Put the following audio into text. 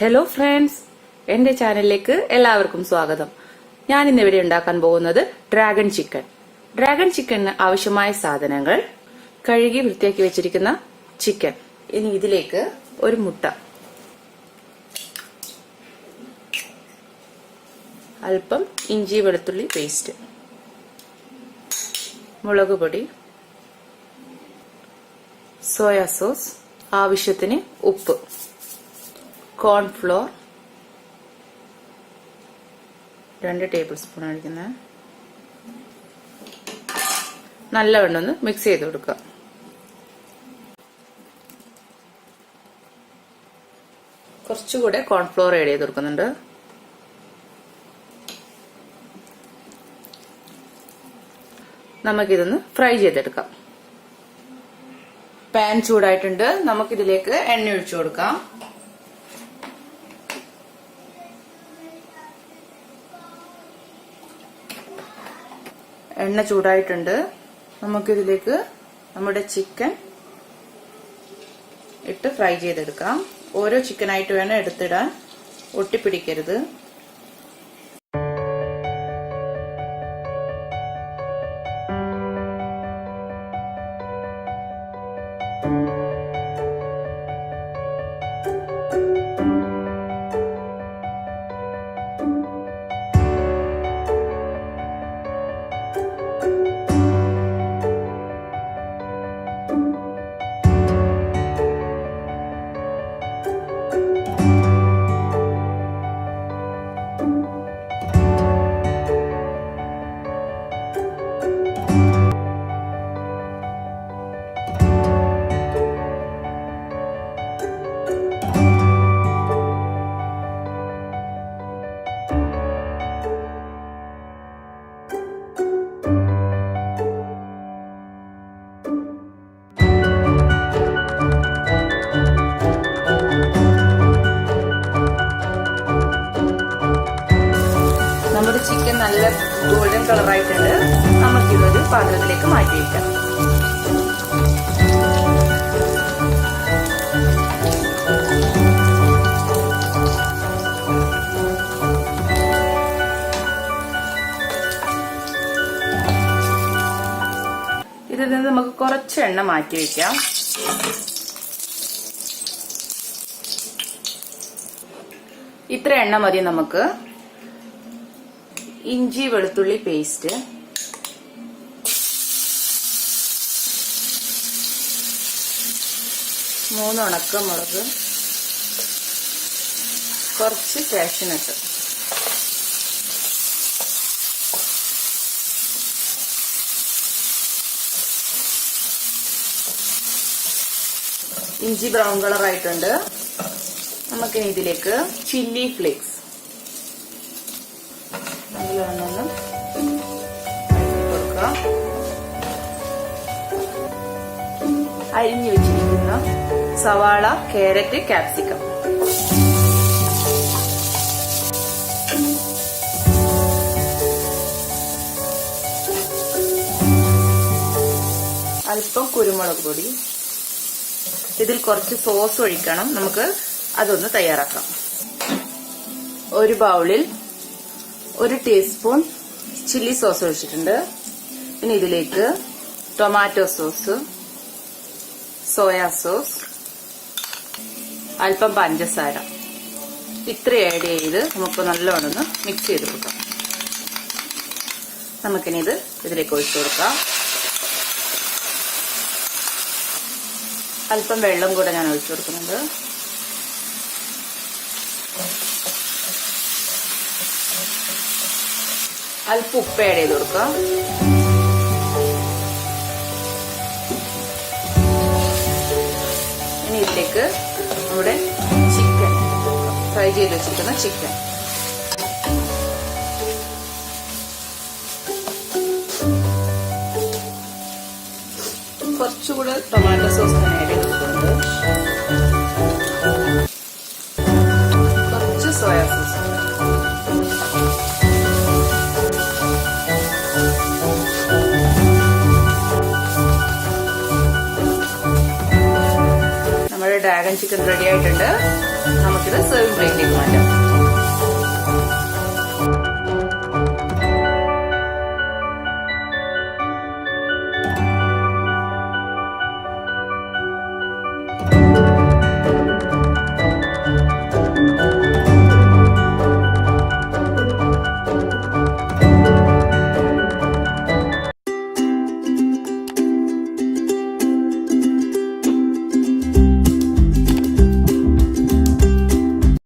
Hello friends, എന്റെ ചാനലിലേക്ക് എല്ലാവർക്കും സ്വാഗതം. ഞാൻ ഇന്നിവിടെ ഉണ്ടാക്കാൻ പോകുന്നത് ഡ്രാഗൺ ചിക്കൻ. ഡ്രാഗൺ ചിക്കന് ആവശ്യമായ സാധനങ്ങൾ: കഴുകി വൃത്തിയാക്കി വെച്ചിരിക്കുന്ന ചിക്കൻ. ഇനി ഇതിലേക്ക് ഒരു മുട്ട, അല്പം ഇഞ്ചി വെളുത്തുള്ളി പേസ്റ്റ്, മുളക് പൊടി, സോയ സോസ്, ആവശ്യത്തിന് ഉപ്പ്, കോൺഫ്ലോർ 2 ടേബിൾ സ്പൂൺ ഒഴിക്കുന്നത്. നല്ലവണ്ണം ഒന്ന് മിക്സ് ചെയ്ത് കൊടുക്കുക. കുറച്ചുകൂടെ കോൺഫ്ലോർ ആഡ് ചെയ്ത് കൊടുക്കുന്നുണ്ട്. നമുക്കിതൊന്ന് ഫ്രൈ ചെയ്തെടുക്കാം. പാൻ ചൂടായിട്ടുണ്ട്. നമുക്കിതിലേക്ക് എണ്ണ ഒഴിച്ചു കൊടുക്കാം. എണ്ണ ചൂടായിട്ടുണ്ട്. നമുക്കിതിലേക്ക് നമ്മുടെ ചിക്കൻ ഇട്ട് ഫ്രൈ ചെയ്തെടുക്കാം. ഓരോ ചിക്കനായിട്ട് വേണം എടുത്തിടാൻ, ഒട്ടിപ്പിടിക്കരുത്. നമ്മുടെ ചിക്കൻ നല്ല ഗോൾഡൻ കളറായിട്ടുണ്ട്. നമുക്കിതൊരു പാത്രത്തിലേക്ക് മാറ്റി വയ്ക്കാം. ഇതിൽ നിന്ന് നമുക്ക് കുറച്ച് എണ്ണ മാറ്റി വയ്ക്കാം. ഇത്ര എണ്ണ മതി നമുക്ക്. ഇഞ്ചി വെളുത്തുള്ളി പേസ്റ്റ്, 3 ഉണക്കമുളക്, കുറച്ച് കാഷ്യൂനട്ട്, ഇഞ്ചി ബ്രൗൺ കളർ ആയിട്ടുണ്ട്. നമുക്കിനി ഇതിലേക്ക് ചില്ലി ഫ്ലേക്സ് നല്ലവണ്ണം കൊടുക്കാം. അരിഞ്ഞു വെച്ചിരിക്കുന്ന സവാള, കാരറ്റ്, ക്യാപ്സിക്കം, അല്പം കുരുമുളക് പൊടി. ഇതിൽ കുറച്ച് സോസ് ഒഴിക്കണം. നമുക്ക് അതൊന്ന് തയ്യാറാക്കാം. ഒരു ബൗളിൽ 1 ടീസ്പൂൺ ചില്ലി സോസ് ഒഴിച്ചിട്ടുണ്ട്. ഇനി ഇതിലേക്ക് ടൊമാറ്റോ സോസ്, സോയ സോസ്, അല്പം പഞ്ചസാര ഇത്ര ആഡ് ചെയ്ത് നമുക്ക് നല്ലോണം മിക്സ് ചെയ്ത് കൊടുക്കാം. നമുക്കിനി ഇത് ഇതിലേക്ക് ഒഴിച്ചു കൊടുക്കാം. അല്പം വെള്ളം കൂടെ ഞാൻ ഒഴിച്ചു കൊടുക്കുന്നുണ്ട്. അല്പം ഉപ്പ് ആഡ് ചെയ്ത് കൊടുക്കാം. ഇനി ഇതിലേക്ക് നമ്മുടെ ചിക്കൻ, ഫ്രൈ ചെയ്ത് വെച്ചിരിക്കുന്ന ചിക്കൻ, കുറച്ചുകൂടെ ടൊമാറ്റോ സോസ് തന്നെ ആഡ് ചെയ്ത് കൊടുക്കുന്നുണ്ട്. കുറച്ച് soya sauce, dragon chicken ready ആയിട്ടുണ്ട്. നമുക്കിത് സെർവിംഗ് പ്ലേറ്റിലേക്ക് മാറ്റാം.